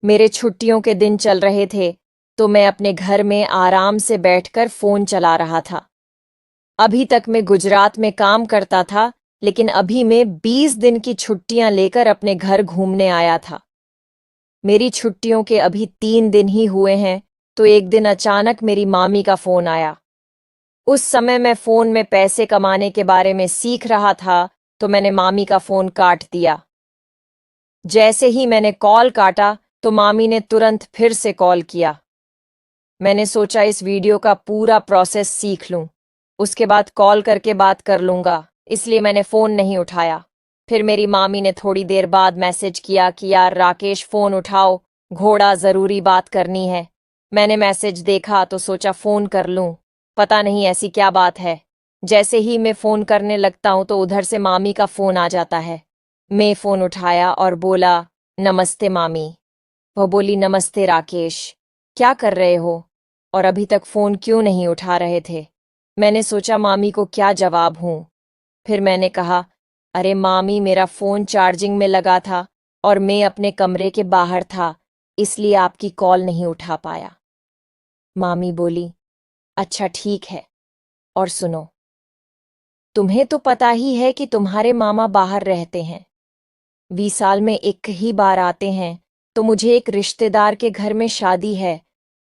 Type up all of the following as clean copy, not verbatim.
मेरे छुट्टियों के दिन चल रहे थे तो मैं अपने घर में आराम से बैठकर फोन चला रहा था। अभी तक मैं गुजरात में काम करता था, लेकिन अभी मैं 20 दिन की छुट्टियां लेकर अपने घर घूमने आया था। मेरी छुट्टियों के अभी 3 दिन ही हुए हैं तो एक दिन अचानक मेरी मामी का फोन आया। उस समय मैं फोन में पैसे कमाने के बारे में सीख रहा था तो मैंने मामी का फोन काट दिया। जैसे ही मैंने कॉल काटा तो मामी ने तुरंत फिर से कॉल किया। मैंने सोचा इस वीडियो का पूरा प्रोसेस सीख लूं, उसके बाद कॉल करके बात कर लूंगा, इसलिए मैंने फोन नहीं उठाया। फिर मेरी मामी ने थोड़ी देर बाद मैसेज किया कि यार राकेश फोन उठाओ, घोड़ा जरूरी बात करनी है। मैंने मैसेज देखा तो सोचा फोन कर लूं, पता नहीं ऐसी क्या बात है। जैसे ही मैं फोन करने लगता हूं तो उधर से मामी का फोन आ जाता है। मैं फोन उठाया और बोला, नमस्ते मामी। वह बोली, नमस्ते राकेश, क्या कर रहे हो और अभी तक फोन क्यों नहीं उठा रहे थे। मैंने सोचा मामी को क्या जवाब हूं। फिर मैंने कहा, अरे मामी, मेरा फोन चार्जिंग में लगा था और मैं अपने कमरे के बाहर था, इसलिए आपकी कॉल नहीं उठा पाया। मामी बोली, अच्छा ठीक है, और सुनो, तुम्हें तो पता ही है कि तुम्हारे मामा बाहर रहते हैं, 20 साल में एक ही बार आते हैं, तो मुझे एक रिश्तेदार के घर में शादी है,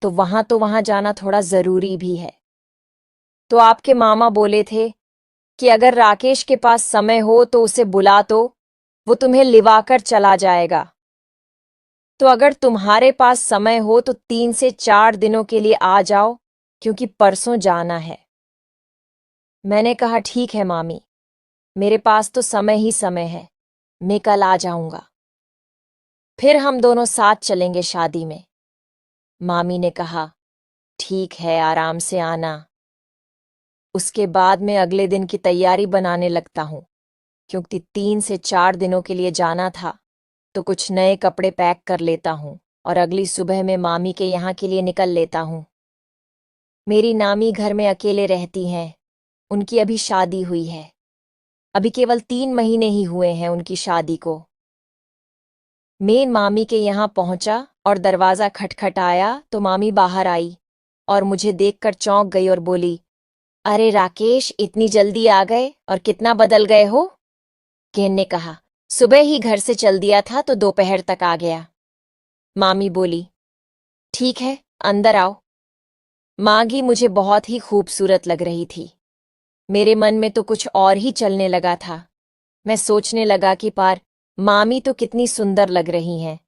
तो वहां जाना थोड़ा जरूरी भी है। तो आपके मामा बोले थे कि अगर राकेश के पास समय हो तो उसे बुला, तो वो तुम्हें लिवाकर चला जाएगा। तो अगर तुम्हारे पास समय हो तो 3 से 4 दिनों के लिए आ जाओ, क्योंकि परसों जाना है। मैंने कहा, ठीक है मामी, मेरे पास तो समय ही समय है, मैं कल आ जाऊंगा, फिर हम दोनों साथ चलेंगे शादी में। मामी ने कहा, ठीक है, आराम से आना। उसके बाद मैं अगले दिन की तैयारी बनाने लगता हूँ, क्योंकि 3 से 4 दिनों के लिए जाना था, तो कुछ नए कपड़े पैक कर लेता हूँ और अगली सुबह मैं मामी के यहाँ के लिए निकल लेता हूँ। मेरी नानी घर में अकेले रहती हैं, उनकी अभी शादी हुई है। अभी केवल 3 महीने ही हुए हैं उनकी शादी को। मैं मामी के यहाँ पहुंचा और दरवाज़ा खटखटाया तो मामी बाहर आई और मुझे देखकर चौंक गई और बोली, अरे राकेश, इतनी जल्दी आ गए और कितना बदल गए हो। केन ने कहा, सुबह ही घर से चल दिया था तो दोपहर तक आ गया। मामी बोली, ठीक है, अंदर आओ। मागी मुझे बहुत ही खूबसूरत लग रही थी। मेरे मन में तो कुछ और ही चलने लगा था। मैं सोचने लगा कि पार मामी तो कितनी सुंदर लग रही हैं।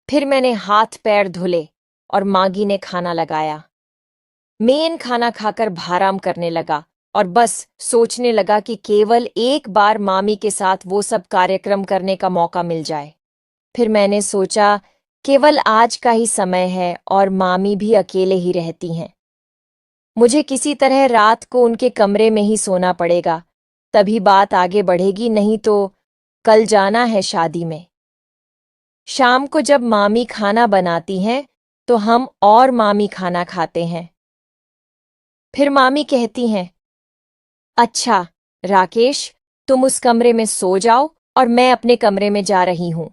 फिर मैंने हाथ पैर धुले और मागी ने खाना लगाया। मैं खाना खाकर भाराम करने लगा और बस सोचने लगा कि केवल एक बार मामी के साथ वो सब कार्यक्रम करने का मौका मिल जाए। फिर मैंने सोचा, केवल आज का ही समय है और मामी भी अकेले ही रहती हैं। मुझे किसी तरह रात को उनके कमरे में ही सोना पड़ेगा, तभी बात आगे बढ़ेगी, नहीं तो कल जाना है शादी में। शाम को जब मामी खाना बनाती हैं तो हम और मामी खाना खाते हैं। फिर मामी कहती हैं, अच्छा राकेश, तुम उस कमरे में सो जाओ और मैं अपने कमरे में जा रही हूं।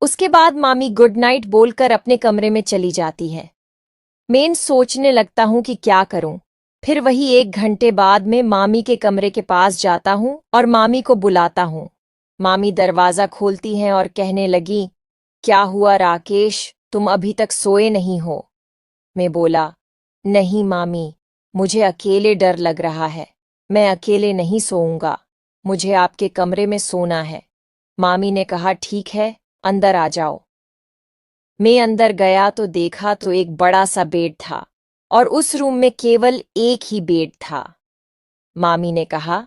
उसके बाद मामी गुड नाइट बोलकर अपने कमरे में चली जाती है। मैं सोचने लगता हूं कि क्या करूं। फिर वही 1 घंटे बाद में मामी के कमरे के पास जाता हूं और मामी को बुलाता हूं। मामी दरवाजा खोलती हैं और कहने लगी, क्या हुआ राकेश, तुम अभी तक सोए नहीं हो। मैं बोला, नहीं मामी, मुझे अकेले डर लग रहा है, मैं अकेले नहीं सोऊंगा, मुझे आपके कमरे में सोना है। मामी ने कहा, ठीक है, अंदर आ जाओ। मैं अंदर गया तो देखा तो एक बड़ा सा बेड था और उस रूम में केवल एक ही बेड था। मामी ने कहा,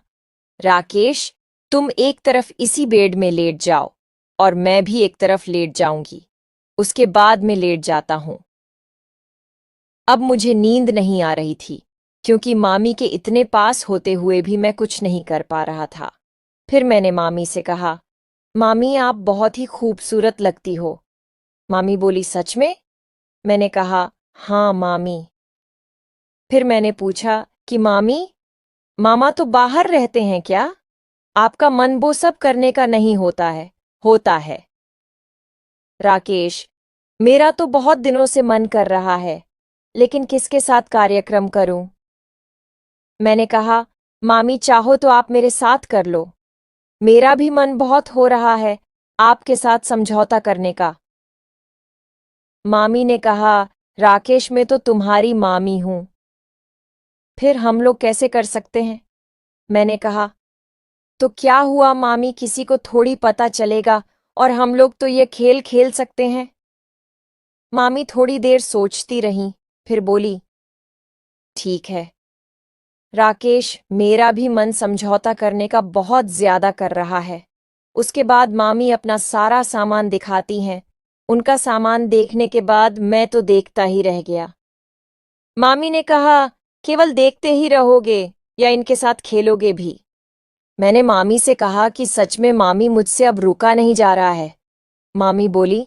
राकेश, तुम एक तरफ इसी बेड में लेट जाओ और मैं भी एक तरफ लेट जाऊंगी, उसके बाद मैं लेट जाता हूं। अब मुझे नींद नहीं आ रही थी, क्योंकि मामी के इतने पास होते हुए भी मैं कुछ नहीं कर पा रहा था। फिर मैंने मामी से कहा, मामी आप बहुत ही खूबसूरत लगती हो। मामी बोली, सच में। मैंने कहा, हाँ मामी। फिर मैंने पूछा कि मामी, मामा तो बाहर रहते हैं क्या? आपका मन वो सब करने का नहीं होता है। होता है राकेश, मेरा तो बहुत दिनों से मन कर रहा है, लेकिन किसके साथ कार्यक्रम करूं? मैंने कहा, मामी चाहो तो आप मेरे साथ कर लो। मेरा भी मन बहुत हो रहा है आपके साथ समझौता करने का। मामी ने कहा, राकेश मैं तो तुम्हारी मामी हूं। फिर हम लोग कैसे कर सकते हैं? मैंने कहा, तो क्या हुआ मामी, किसी को थोड़ी पता चलेगा और हम लोग तो ये खेल खेल सकते हैं। मामी थोड़ी देर सोचती रहीं, फिर बोली, ठीक है राकेश, मेरा भी मन समझौता करने का बहुत ज्यादा कर रहा है। उसके बाद मामी अपना सारा सामान दिखाती हैं। उनका सामान देखने के बाद मैं तो देखता ही रह गया। मामी ने कहा, केवल देखते ही रहोगे या इनके साथ खेलोगे भी? मैंने मामी से कहा कि सच में मामी, मुझसे अब रुका नहीं जा रहा है। मामी बोली,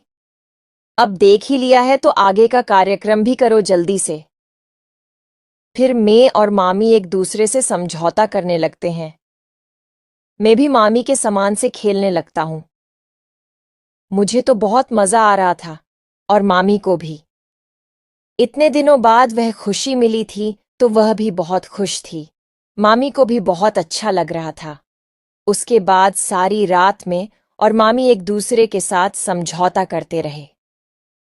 अब देख ही लिया है तो आगे का कार्यक्रम भी करो जल्दी से। फिर मैं और मामी एक दूसरे से समझौता करने लगते हैं। मैं भी मामी के सामान से खेलने लगता हूं। मुझे तो बहुत मजा आ रहा था और मामी को भी। इतने दिनों बाद वह खुशी मिली थी तो वह भी बहुत खुश थी। मामी को भी बहुत अच्छा लग रहा था। उसके बाद सारी रात में और मामी एक दूसरे के साथ समझौता करते रहे।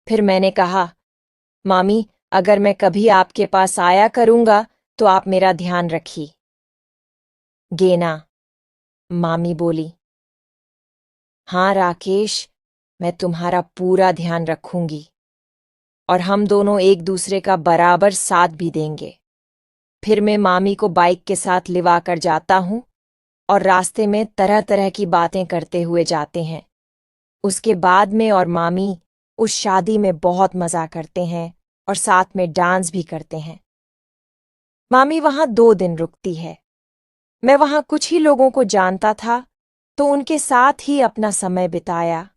फिर मैंने कहा, मामी अगर मैं कभी आपके पास आया करूंगा तो आप मेरा ध्यान रखिए। गेना, मामी बोली। हाँ राकेश, मैं तुम्हारा पूरा ध्यान रखूंगी और हम दोनों एक दूसरे का बराबर साथ भी देंगे। फिर मैं मामी को बाइक के साथ लिवा कर जाता हूं और रास्ते में तरह तरह की बातें करते हुए जाते हैं। उसके बाद में और मामी उस शादी में बहुत मजा करते हैं और साथ में डांस भी करते हैं। मामी वहां 2 दिन रुकती है। मैं वहां कुछ ही लोगों को जानता था तो उनके साथ ही अपना समय बिताया।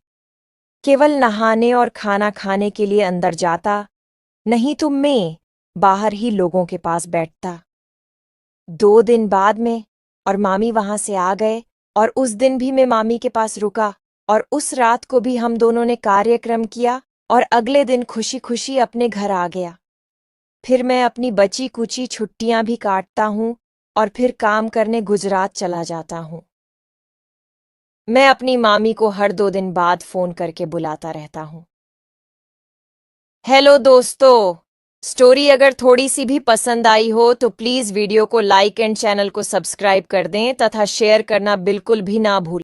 केवल नहाने और खाना खाने के लिए अंदर जाता, नहीं तो मैं बाहर ही लोगों के पास बैठता। 2 दिन बाद में और मामी वहां से आ गए और उस दिन भी मैं मामी के पास रुका और उस रात को भी हम दोनों ने कार्यक्रम किया और अगले दिन खुशी खुशी अपने घर आ गया। फिर मैं अपनी बची कुची छुट्टियां भी काटता हूं और फिर काम करने गुजरात चला जाता हूं। मैं अपनी मामी को हर 2 दिन बाद फोन करके बुलाता रहता हूं। हेलो दोस्तों, स्टोरी अगर थोड़ी सी भी पसंद आई हो तो प्लीज वीडियो को लाइक एंड चैनल को सब्सक्राइब कर दें तथा शेयर करना बिल्कुल भी ना भूलें।